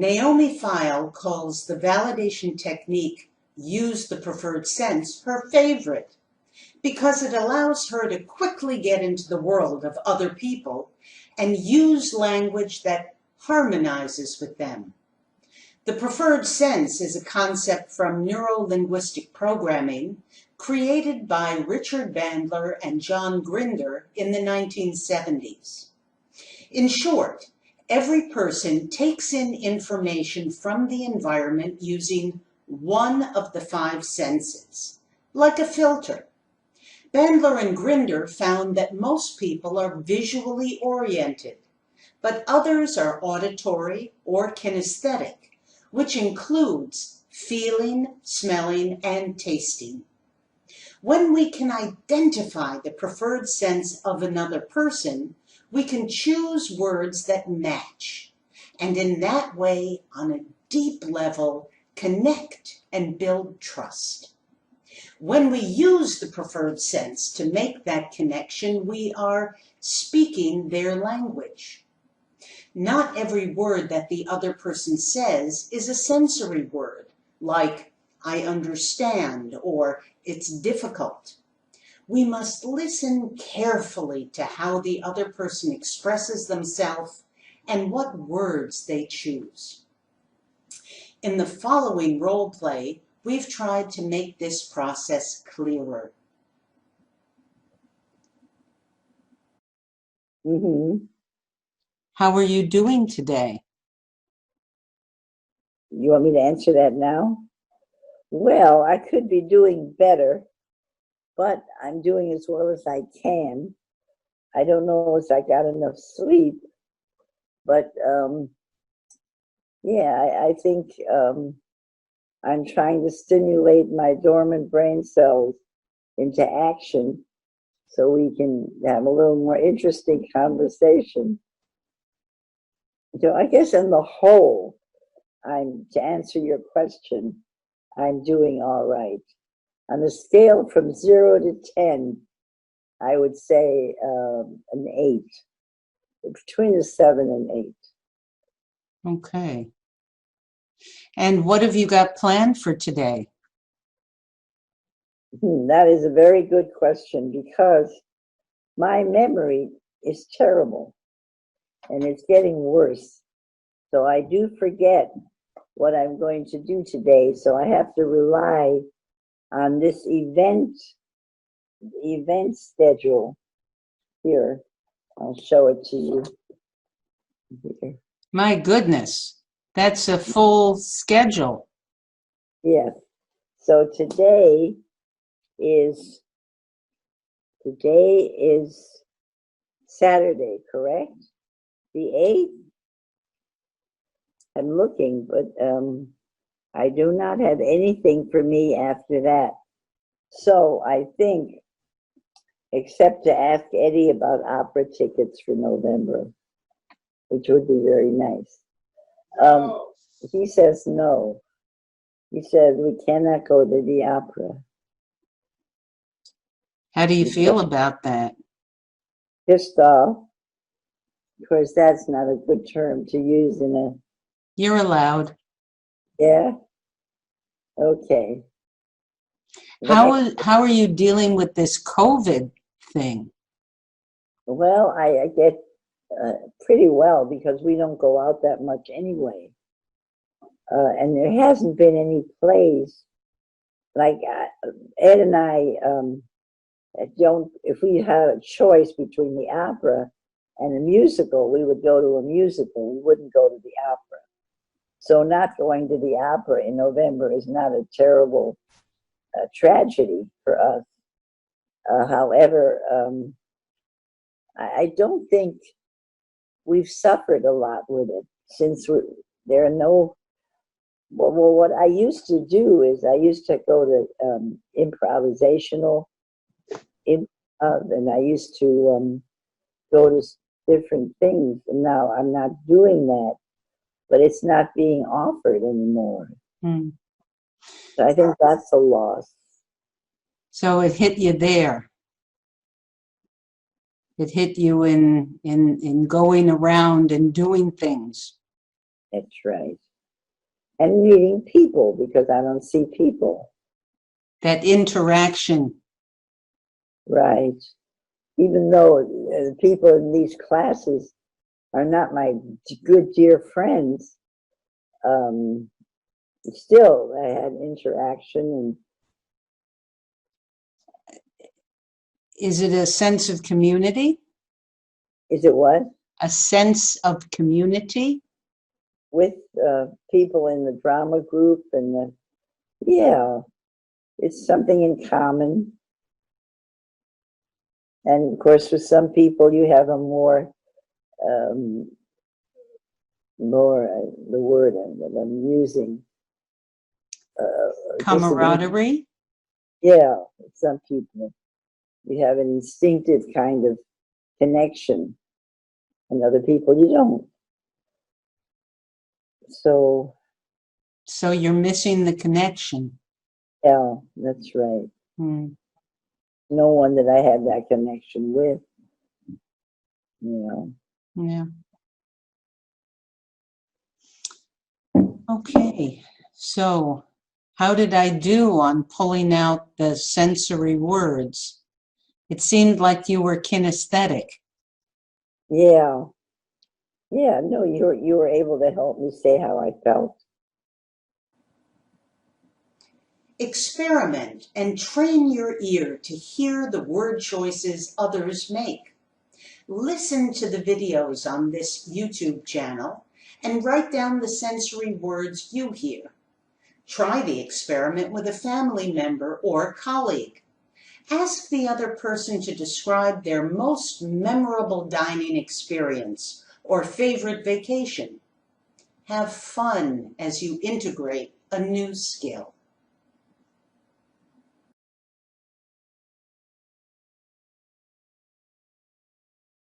Naomi Feil calls the validation technique, use the preferred sense, her favorite, because it allows her to quickly get into the world of other people and use language that harmonizes with them. The preferred sense is a concept from neuro-linguistic programming created by Richard Bandler and John Grinder in the 1970s. In short, every person takes in information from the environment using one of the 5 senses, like a filter. Bandler and Grinder found that most people are visually oriented, but others are auditory or kinesthetic, which includes feeling, smelling, and tasting. When we can identify the preferred sense of another person, we can choose words that match, and in that way, on a deep level, connect and build trust. When we use the preferred sense to make that connection, we are speaking their language. Not every word that the other person says is a sensory word, like I understand or it's difficult. We must listen carefully to how the other person expresses themselves and what words they choose. In the following role play, we've tried to make this process clearer. How are you doing today? You want me to answer that now? Well, I could be doing better, but I'm doing as well as I can. I don't know if I got enough sleep, but yeah, I think I'm trying to stimulate my dormant brain cells into action so we can have a little more interesting conversation. So I guess on the whole, to answer your question, I'm doing all right. On a scale from 0 to 10, I would say an 8, between a 7 and 8. Okay. And what have you got planned for today? That is a very good question because my memory is terrible and it's getting worse. So I do forget what I'm going to do today. So I have to rely on this event schedule here. I'll show it to you here. My goodness, that's a full schedule. Yes. So today is Saturday, correct? The 8th? I'm looking, but I do not have anything for me after that. So I think, except to ask Eddie about opera tickets for November, which would be very nice. He says no. He said we cannot go to the opera. How do you feel about that? Pissed off. Of course, that's not a good term to use in a... You're allowed. Yeah? Okay. How are you dealing with this COVID thing? Well, I get pretty well because we don't go out that much anyway. And there hasn't been any plays. Like Ed and I don't, if we had a choice between the opera and a musical, we would go to a musical. We wouldn't go to the opera. So not going to the opera in November is not a terrible tragedy for us. However, I don't think we've suffered a lot with it since there are no... Well, what I used to do is I used to go to improvisational improv, and I used to go to different things, and now I'm not doing that, but it's not being offered anymore. So I think that's a loss. So it hit you there. It hit you in going around and doing things. That's right. And meeting people, because I don't see people. That interaction. Right. Even though the people in these classes are not my good dear friends, still I had interaction. And Is it a sense of community? is it what? A sense of community? With people in the drama group yeah, it's something in common. And of course, for some people, you have a more the word that I'm using. Camaraderie? Yeah, some people. You have an instinctive kind of connection, and other people you don't. So you're missing the connection. yeah, that's right. Hmm. No one that I have that connection with, Yeah. Okay, so how did I do on pulling out the sensory words? It seemed like you were kinesthetic. Yeah. Yeah, no, you were able to help me say how I felt. Experiment and train your ear to hear the word choices others make. Listen to the videos on this YouTube channel and write down the sensory words you hear. Try the experiment with a family member or colleague. Ask the other person to describe their most memorable dining experience or favorite vacation. Have fun as you integrate a new skill.